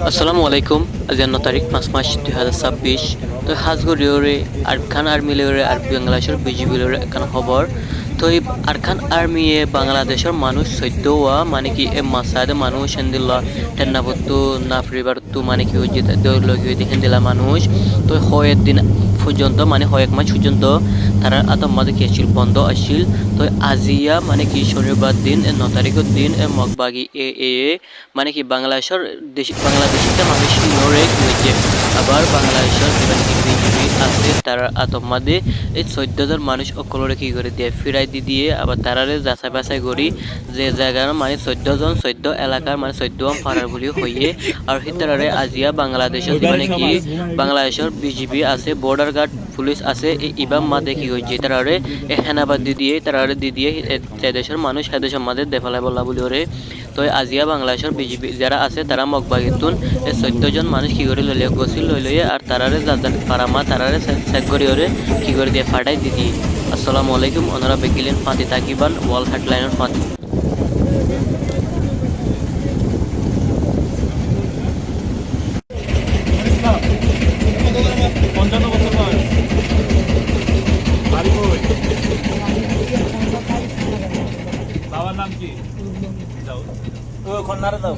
আসসালামু আলাইকুম। আজি 9 তারিখ 5 মাস 2026 তো হাজগরিয়রে আরখান আর্মি লেরে আর বাংলাদেশের বিজিবি লেরে এখান খবর তো এই আরখান আর্মি এ বাংলাদেশের মানুষ সৈদ্যওয়া মানে কি এ মাসাদে মানুষ হেন্দিল্লা টেন্নাবত্তু নাফরিবারতু মানে কি হইছে দৌলগি হেন্দিলা মানুষ তো হয়ের দিন পর্যন্ত মানে এক মাস পর্যন্ত তারা আতমাদে কি আছিল বন্ধ আছিল তো আজিয়া মানে কি শনিবার দিন 9 তারিখের দিন মগবাগি এ মানে কি বাংলাদেশিতে মানুষ ইনোরে হয়েছে আবার বাংলাদেশের যেখানে কি বিজিবি আছে তারা আতমাদে এই 14,000 মানুষ অকলরে কি করে দিয়ে ফিরাই দিয়ে আবার তারারে যাচাই বাছাই করি যে জায়গার মানে 14 এলাকার মানে 14 পাড়ার বলি হইয়ে আর হিতারে আজিয়া বাংলাদেশের মানে কি বাংলাদেশের বিজিবি আছে বর্ডার গার্ড পুলিশ আছে ইবাম মাদে কি হয়েছে তারারে হেনাবাদ দিয়ে তারারে দিয়ে দেশের মানুষ দেশের মাঝে দেফালাই বলা বলি ওরে তো আজিয়া বাংলাদেশের বিজিবি যারা আছে তারা মগবাগিতুন এই 14 জন মানুষ কি করে লইলে গছিল লইলে আর তারারে যাদের পারামা তারারে চেক করি ওরে কি করে দিয়ে ফাটাই দিয়ে আসসালামু আলাইকুম ওনারা বেকিলেন ফাঁতি তাকিবান ওয়াল হেডলাইনের ফাঁতি বাবার নাম কি? যাও ও খন্নারে দাও